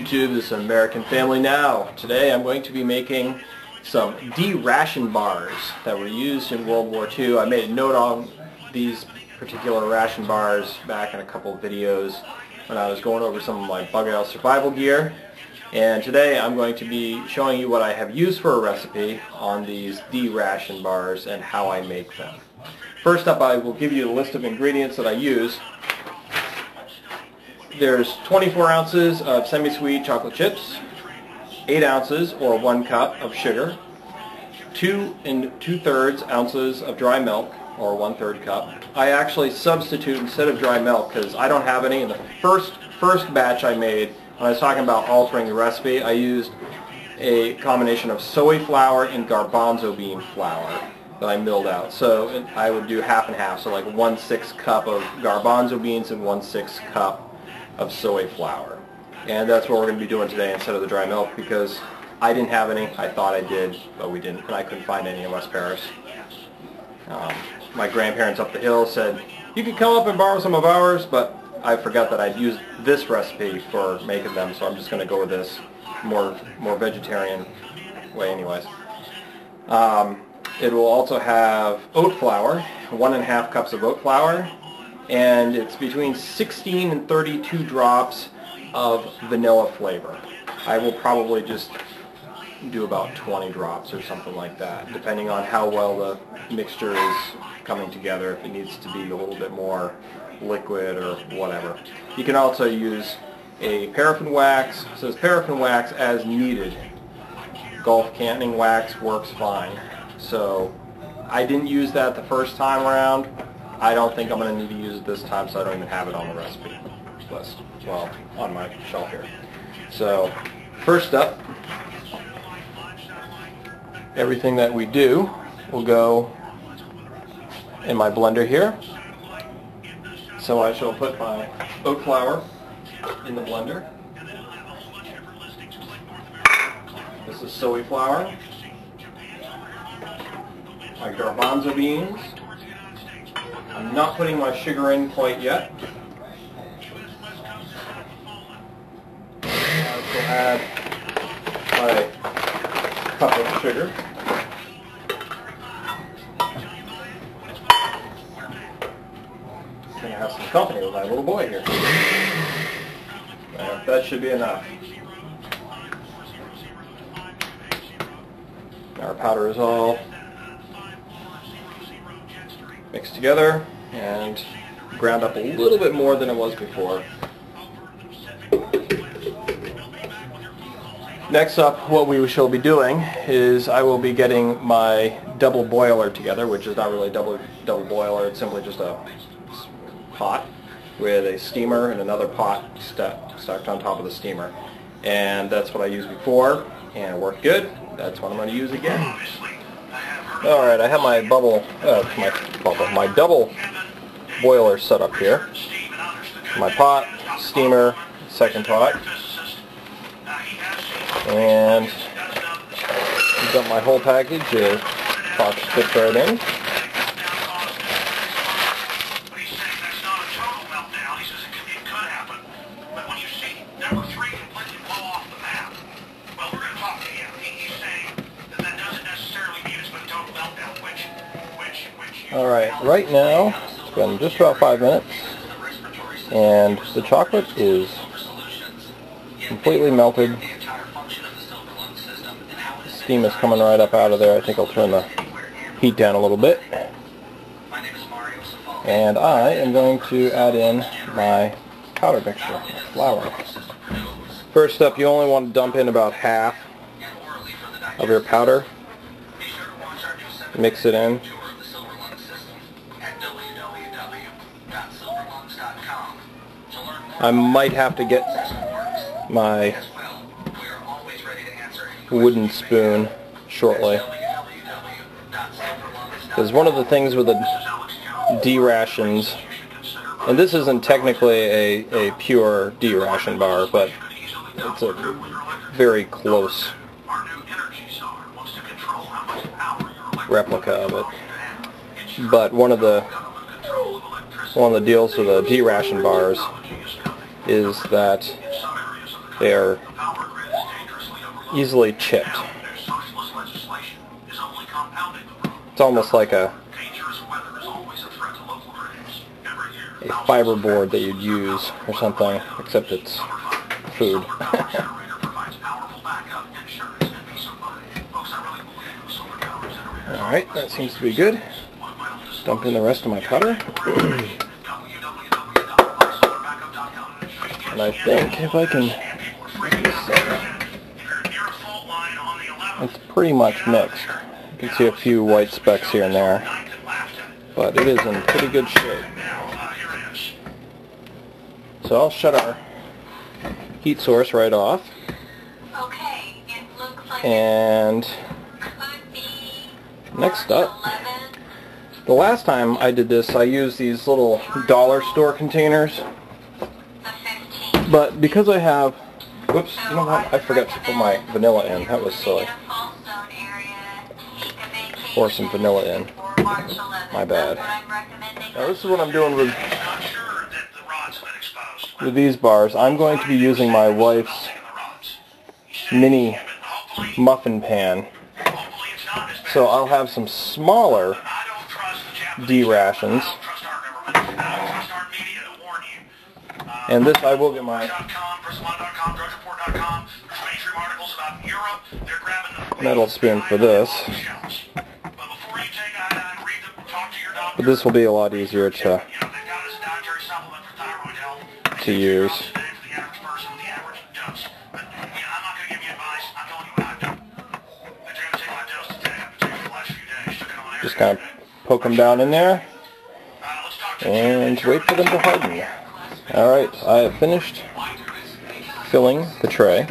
YouTube? This is American Family Now. Today I'm going to be making some D-Ration bars that were used in World War II. I made a note on these particular ration bars back in a couple of videos when I was going over some of my bug out survival gear. And today I'm going to be showing you what I have used for a recipe on these D-Ration bars and how I make them. First up, I will give you a list of ingredients that I use. There's 24 ounces of semi-sweet chocolate chips, 8 ounces or 1 cup of sugar, 2 2/3 ounces of dry milk or 1/3 cup. I actually substitute instead of dry milk because I don't have any. In the first batch I made, when I was talking about altering the recipe, I used a combination of soy flour and garbanzo bean flour that I milled out. So I would do half and half, so like 1/6 cup of garbanzo beans and 1/6 cup of soy flour. And that's what we're going to be doing today instead of the dry milk, because I didn't have any. I thought I did, but we didn't, and I couldn't find any in West Paris. My grandparents up the hill said, you could come up and borrow some of ours, but I forgot that I'd used this recipe for making them, so I'm just going to go with this more vegetarian way anyways. It will also have oat flour, 1.5 cups of oat flour, and it's between 16 and 32 drops of vanilla flavor. I will probably just do about 20 drops or something like that, depending on how well the mixture is coming together, if it needs to be a little bit more liquid or whatever. You can also use a paraffin wax. It says paraffin wax as needed. Gulf canning wax works fine. So I didn't use that the first time around. I don't think I'm going to need to use it this time, so I don't even have it on the recipe list. Well, on my shelf here. So, first up, everything that we do will go in my blender here. So I shall put my oat flour in the blender. This is soy flour. My garbanzo beans. I'm not putting my sugar in quite yet. I will add my cup of sugar. I'm going to have some company with my little boy here. That should be enough. Our powder is all mixed together and ground up a little bit more than it was before. Next up, what we shall be doing is I will be getting my double boiler together, which is not really a double boiler, it's simply just a pot with a steamer and another pot stacked on top of the steamer. And that's what I used before, and it worked good. That's what I'm going to use again. Alright, I have my my double boiler set up here. My pot, steamer, second pot, and dump my whole package. The pot fits right in. Alright, right now, it's been just about 5 minutes, and the chocolate is completely melted. The steam is coming right up out of there. I think I'll turn the heat down a little bit. And I am going to add in my powder mixture, flour. First up, you only want to dump in about half of your powder. Mix it in. I might have to get my wooden spoon shortly, because one of the things with the D-Rations, and this isn't technically a pure D-Ration bar, but it's a very close replica of it. But one of the deals with the D-Ration bars is that they are easily chipped. It's almost like a fiberboard that you'd use or something, except it's food. Alright, that seems to be good. Dump in the rest of my powder. And I think if I can... It's pretty much mixed. You can see a few white specks here and there, but it is in pretty good shape. So I'll shut our heat source right off. And next up, the last time I did this, I used these little dollar store containers. But because I have, whoops, you know what? I forgot to put my vanilla in. That was silly. Pour some vanilla in. My bad. Now this is what I'm doing with these bars. I'm going to be using my wife's mini muffin pan. So I'll have some smaller D-Rations. And this I will get my metal spoon for this. But this will be a lot easier to use. Just kind of poke them down in there and wait for them to harden. Alright, I have finished filling the tray.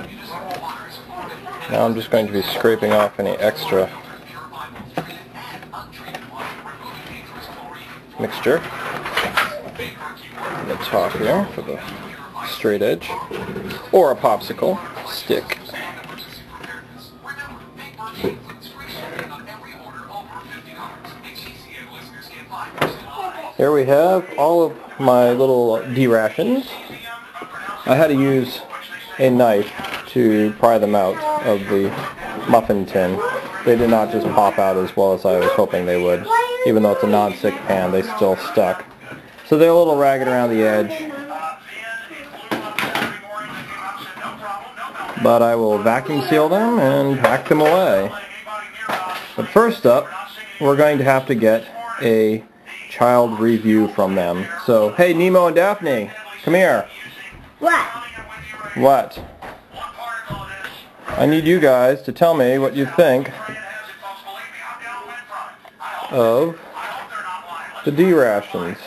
Now I'm just going to be scraping off any extra mixture on the top here for the straight edge, or a popsicle stick. Here we have all of my little D-Rations. I had to use a knife to pry them out of the muffin tin. They did not just pop out as well as I was hoping they would. Even though it's a non-stick pan, they still stuck. So they're a little ragged around the edge. But I will vacuum seal them and pack them away. But first up, we're going to have to get a child review from them. So, hey Nemo and Daphne, come here. What? What? I need you guys to tell me what you think of the D-Rations.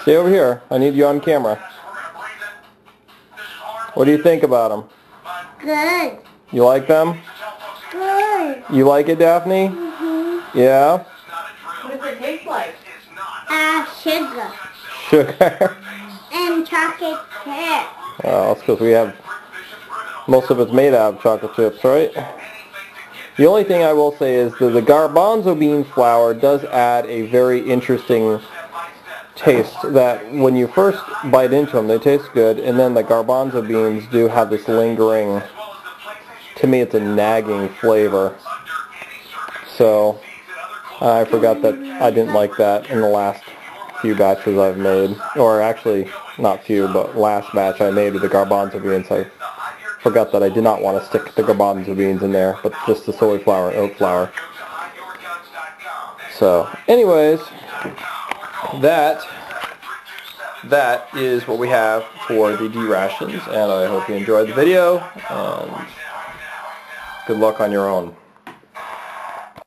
Stay over here. I need you on camera. What do you think about them? Good. You like them? Good. You like it, Daphne? Mm-hmm. Yeah? What does it taste like? Sugar. Sugar? And chocolate chip. Well, that's because we have, most of it's made out of chocolate chips, right? The only thing I will say is that the garbanzo bean flour does add a very interesting taste that when you first bite into them, they taste good, and then the garbanzo beans do have this lingering, to me it's a nagging flavor. So I forgot that I didn't like that in the last few batches I've made, or actually not few, but last batch I made with the garbanzo beans. I forgot that I did not want to stick the garbanzo beans in there, but just the soy flour and oat flour. So anyways, that is what we have for the D-Rations, and I hope you enjoyed the video, and good luck on your own.